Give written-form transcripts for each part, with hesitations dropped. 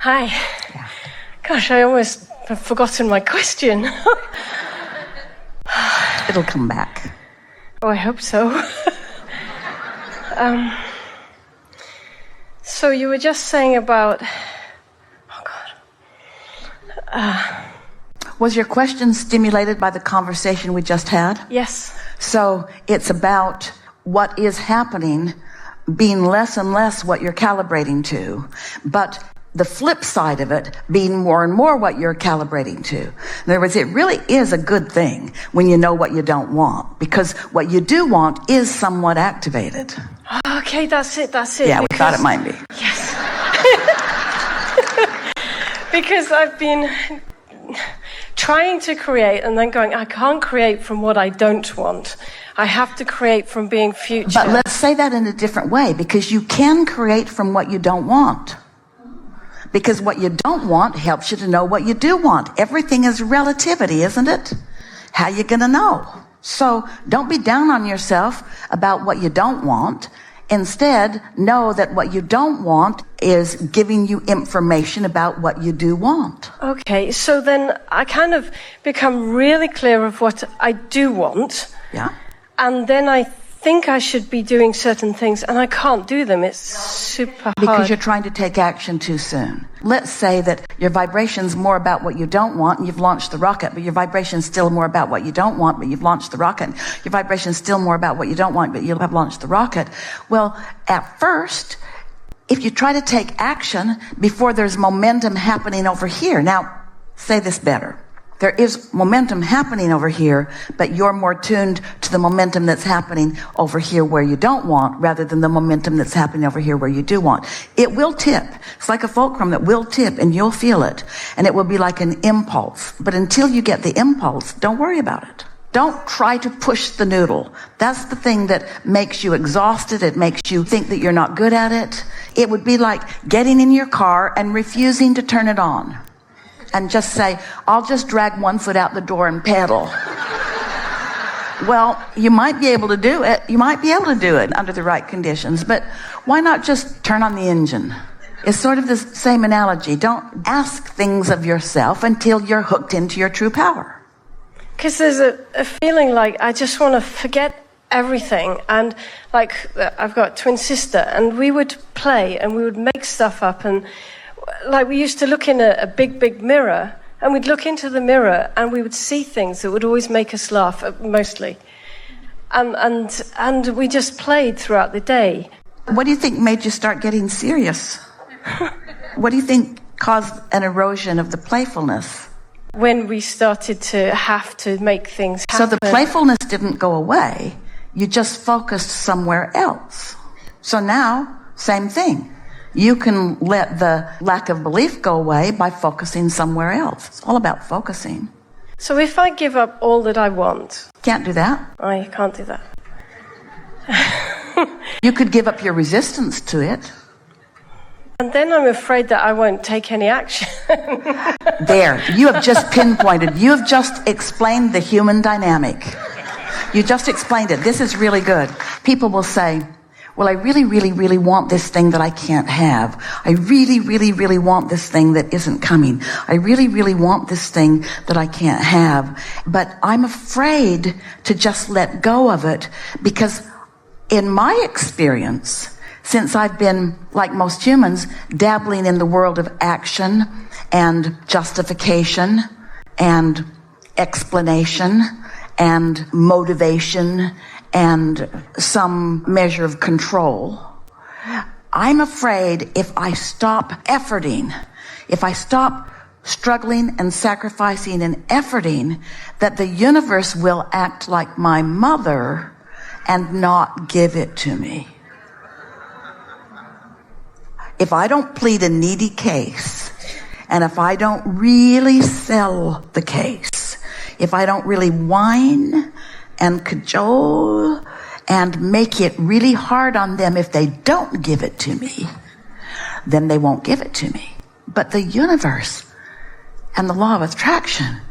Hi. Yeah. Gosh, I almost have forgotten my question. It'll come back. Oh, I hope so. So you were just saying about... Oh, God. Was your question stimulated by the conversation we just had? Yes. So it's about what is happening being less and less what you're calibrating to, but the flip side of it being more and more what you're calibrating to. In other words, it really is a good thing when you know what you don't want, because what you do want is somewhat activated. Okay, that's it. Yeah, we thought it might be. Yes. Because I've been trying to create and then going, I can't create from what I don't want. I have to create from being future. But let's say that in a different way, because you can create from what you don't want. Because what you don't want helps you to know what you do want. Everything is relativity, isn't it? How you gonna know? So don't be down on yourself about what you don't want. Instead, know that what you don't want is giving you information about what you do want. Okay, so then I kind of become really clear of what I do want. Yeah. And then I think I should be doing certain things, and I can't do them. It's super hard. Because you're trying to take action too soon. Let's say that your vibration's more about what you don't want, and you've launched the rocket, but your vibration's still more about what you don't want, but you've launched the rocket. Your vibration's still more about what you don't want, but you have launched the rocket. Well, at first, if you try to take action before there's momentum happening over here. Now, say this better. There is momentum happening over here, but you're more tuned to the momentum that's happening over here where you don't want, rather than the momentum that's happening over here where you do want. It will tip. It's like a fulcrum that will tip, and you'll feel it. And it will be like an impulse. But until you get the impulse, don't worry about it. Don't try to push the noodle. That's the thing that makes you exhausted. It makes you think that you're not good at it. It would be like getting in your car and refusing to turn it on. And just say, I'll just drag one foot out the door and pedal. Well, you might be able to do it. You might be able to do it under the right conditions. But why not just turn on the engine? It's sort of the same analogy. Don't ask things of yourself until you're hooked into your true power. Because there's a feeling like I just want to forget everything. And like I've got a twin sister, and we would play and we would make stuff up, and like we used to look in a big mirror, and we'd look into the mirror and we would see things that would always make us laugh, mostly. And we just played throughout the day. What do you think made you start getting serious? What do you think caused an erosion of the playfulness? When we started to have to make things happen. So the playfulness didn't go away. You just focused somewhere else. So now, same thing. You can let the lack of belief go away by focusing somewhere else. It's all about focusing. So if I give up all that I want... Can't do that. I can't do that. You could give up your resistance to it. And then I'm afraid that I won't take any action. There, you have just pinpointed. You have just explained the human dynamic. You just explained it. This is really good. People will say, well, I really want this thing that I can't have. I really want this thing that isn't coming. I really want this thing that I can't have. But I'm afraid to just let go of it, because in my experience, since I've been, like most humans, dabbling in the world of action and justification and explanation and motivation and some measure of control, I'm afraid if I stop efforting, if I stop struggling and sacrificing and efforting, that the universe will act like my mother and not give it to me. If I don't plead a needy case, and if I don't really sell the case, if I don't really whine and cajole and make it really hard on them if they don't give it to me, then they won't give it to me. But the universe and the law of attraction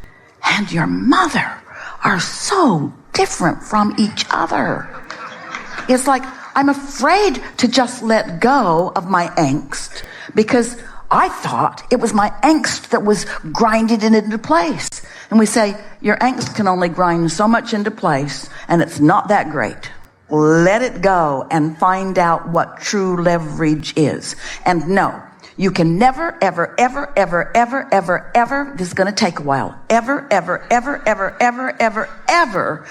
and your mother are so different from each other. It's like I'm afraid to just let go of my angst, because I thought it was my angst that was grinding it into place. And we say, your angst can only grind so much into place, and it's not that great. Let it go and find out what true leverage is. And no, you can never, ever, ever, ever, ever, ever, ever, this is going to take a while, ever, ever, ever, ever, ever, ever, ever,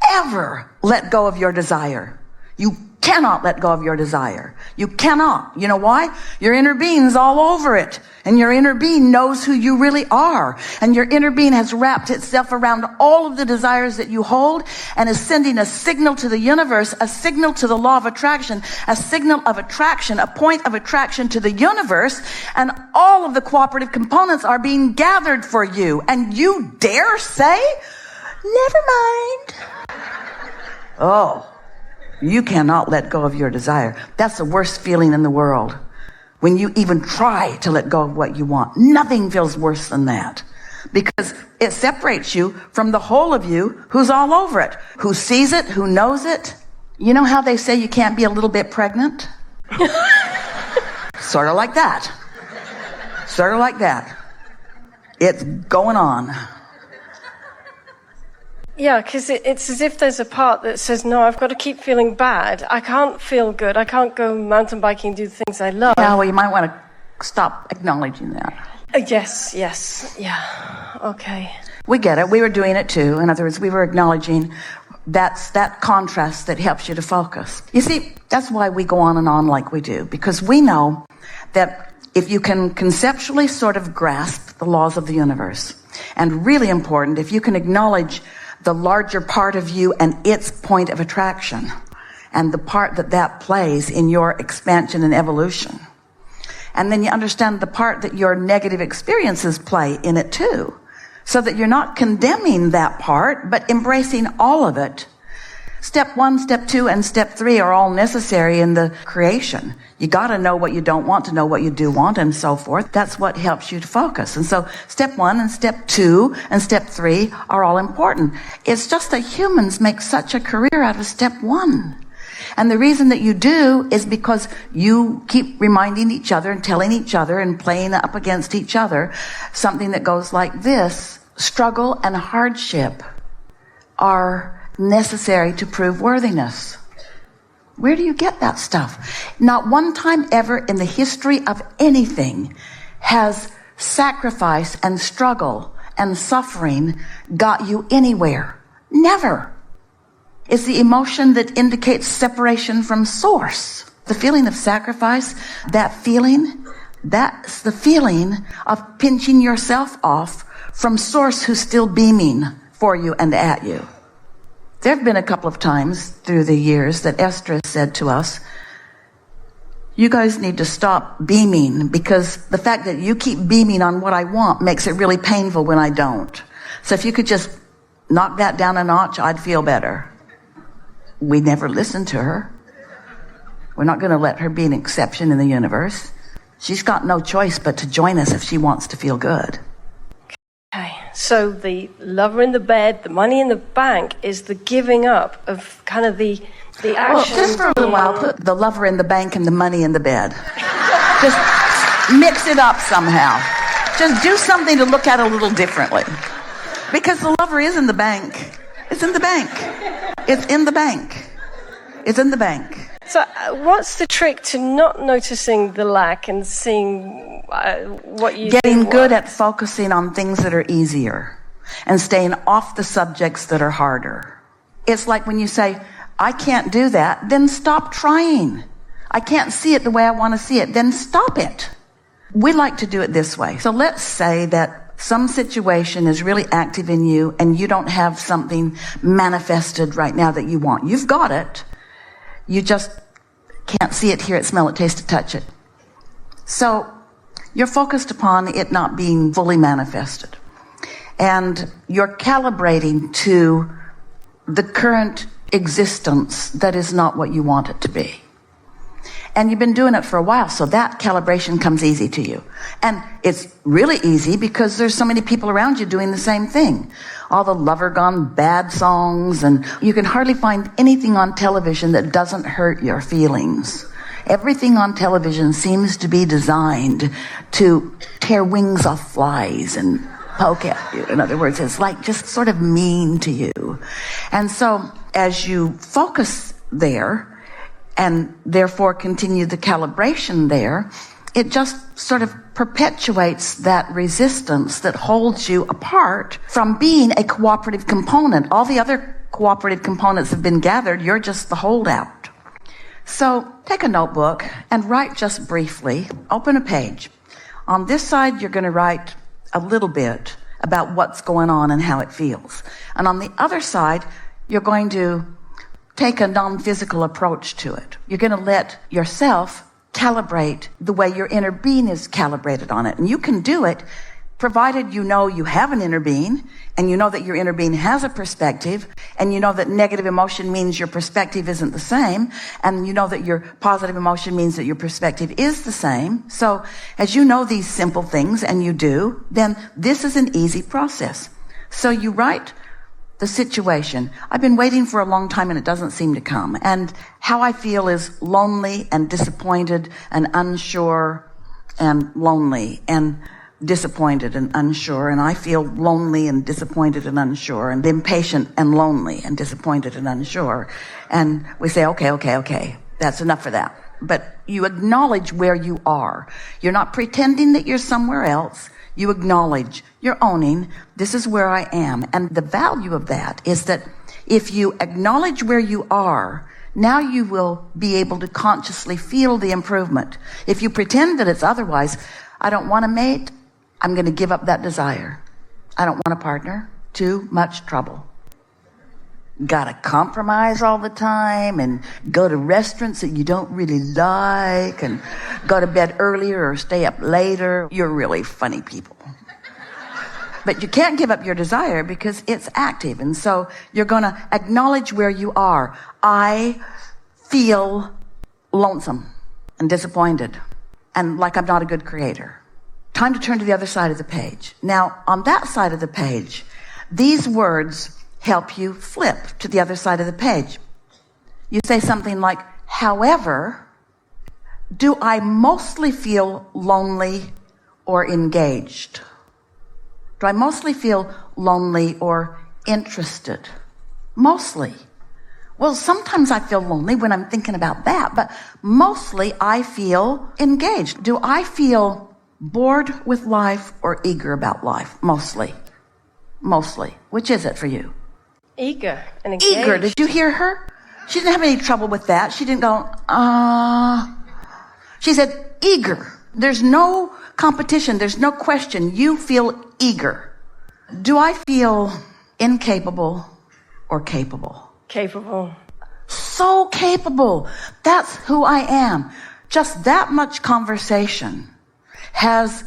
ever let go of your desire. You cannot let go of your desire. You cannot. You know why? Your inner being's all over it. And your inner being knows who you really are. And your inner being has wrapped itself around all of the desires that you hold and is sending a signal to the universe, a signal to the law of attraction, a signal of attraction, a point of attraction to the universe. And all of the cooperative components are being gathered for you. And you dare say, never mind. Oh. You cannot let go of your desire. That's the worst feeling in the world. When you even try to let go of what you want. Nothing feels worse than that. Because it separates you from the whole of you who's all over it. Who sees it, who knows it. You know how they say you can't be a little bit pregnant? Sort of like that. Sort of like that. It's going on. Yeah, because it's as if there's a part that says, no, I've got to keep feeling bad. I can't feel good. I can't go mountain biking and do the things I love. Yeah, well, you might want to stop acknowledging that. Yes, yeah, okay. We get it. We were doing it too. In other words, we were acknowledging that's that contrast that helps you to focus. You see, that's why we go on and on like we do, because we know that if you can conceptually sort of grasp the laws of the universe, and really important, if you can acknowledge the larger part of you and its point of attraction and the part that that plays in your expansion and evolution. And then you understand the part that your negative experiences play in it too, so that you're not condemning that part, but embracing all of it. Step 1, step 2, and step 3 are all necessary in the creation. You got to know what you don't want to know what you do want, and so forth. That's what helps you to focus. And so step 1 and step 2 and step 3 are all important. It's just that humans make such a career out of step 1. And the reason that you do is because you keep reminding each other and telling each other and playing up against each other something that goes like this: struggle and hardship are necessary to prove worthiness. Where do you get that stuff? Not one time ever in the history of anything has sacrifice and struggle and suffering got you anywhere. Never. It's the emotion that indicates separation from source. The feeling of sacrifice, that's the feeling of pinching yourself off from source who's still beaming for you and at you. There have been a couple of times through the years that Esther said to us, you guys need to stop beaming, because the fact that you keep beaming on what I want makes it really painful when I don't. So if you could just knock that down a notch, I'd feel better. We never listened to her. We're not going to let her be an exception in the universe. She's got no choice but to join us if she wants to feel good. Okay, so the lover in the bed, the money in the bank is the giving up of kind of the action. Well, just for a little while, put the lover in the bank and the money in the bed. Just mix it up somehow. Just do something to look at a little differently. Because the lover is in the bank. It's in the bank. It's in the bank. It's in the bank. So what's the trick to not noticing the lack and seeing what you Getting do good work? at focusing on things that are easier and staying off the subjects that are harder. It's like when you say, I can't do that, then stop trying. I can't see it the way I want to see it, then stop it. We like to do it this way. So let's say that some situation is really active in you and you don't have something manifested right now that you want. You've got it. You just can't see it, hear it, smell it, taste it, touch it. So you're focused upon it not being fully manifested. And you're calibrating to the current existence that is not what you want it to be. And you've been doing it for a while, so that calibration comes easy to you. And it's really easy because there's so many people around you doing the same thing. All the lover gone bad songs, and you can hardly find anything on television that doesn't hurt your feelings. Everything on television seems to be designed to tear wings off flies and poke at you. In other words, it's like just sort of mean to you. And so as you focus there and therefore continue the calibration there, it just sort of perpetuates that resistance that holds you apart from being a cooperative component. All the other cooperative components have been gathered. You're just the holdout. So take a notebook and write just briefly. Open a page. On this side, you're going to write a little bit about what's going on and how it feels. And on the other side, you're going to take a non-physical approach to it. You're going to let yourself calibrate the way your inner being is calibrated on it. And you can do it provided you know you have an inner being, and you know that your inner being has a perspective, and you know that negative emotion means your perspective isn't the same, and you know that your positive emotion means that your perspective is the same. So as you know these simple things, and you do, then this is an easy process. So you write the situation. I've been waiting for a long time and it doesn't seem to come. And how I feel is lonely and disappointed and unsure and lonely and disappointed and unsure. And I feel lonely and disappointed and unsure and impatient and lonely and disappointed and unsure. And we say, okay, that's enough for that. But you acknowledge where you are. You're not pretending that you're somewhere else. You acknowledge, you're owning, this is where I am. And the value of that is that if you acknowledge where you are, now you will be able to consciously feel the improvement. If you pretend that it's otherwise, I don't want a mate, I'm going to give up that desire. I don't want a partner, too much trouble. Gotta compromise all the time and go to restaurants that you don't really like and go to bed earlier or stay up later. You're really funny people. But you can't give up your desire because it's active. And so you're going to acknowledge where you are. I feel lonesome and disappointed and like I'm not a good creator. Time to turn to the other side of the page. Now, on that side of the page, these words help you flip to the other side of the page. You say something like, however, do I mostly feel lonely or engaged? Do I mostly feel lonely or interested? Mostly. Well, sometimes I feel lonely when I'm thinking about that, but mostly I feel engaged. Do I feel bored with life or eager about life? Mostly. Which is it for you? Eager and engaged. Eager. Did you hear her? She didn't have any trouble with that. She didn't go, She said, eager. There's no competition. There's no question. You feel eager. Do I feel incapable or capable? Capable. So capable. That's who I am. Just that much conversation has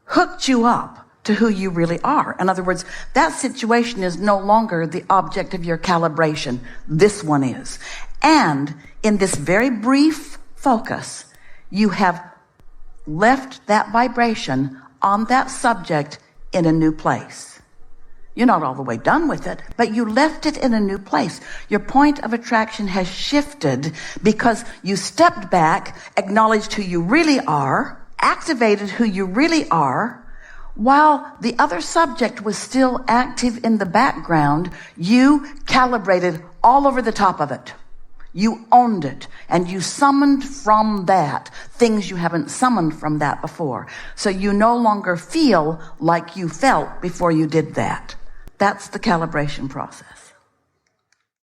hooked you up to who you really are. In other words, that situation is no longer the object of your calibration. This one is. And in this very brief focus, you have left that vibration on that subject in a new place. You're not all the way done with it, but you left it in a new place. Your point of attraction has shifted because you stepped back, acknowledged who you really are, activated who you really are. While the other subject was still active in the background, you calibrated all over the top of it. You owned it, and you summoned from that things you haven't summoned from that before. So you no longer feel like you felt before you did that. That's the calibration process.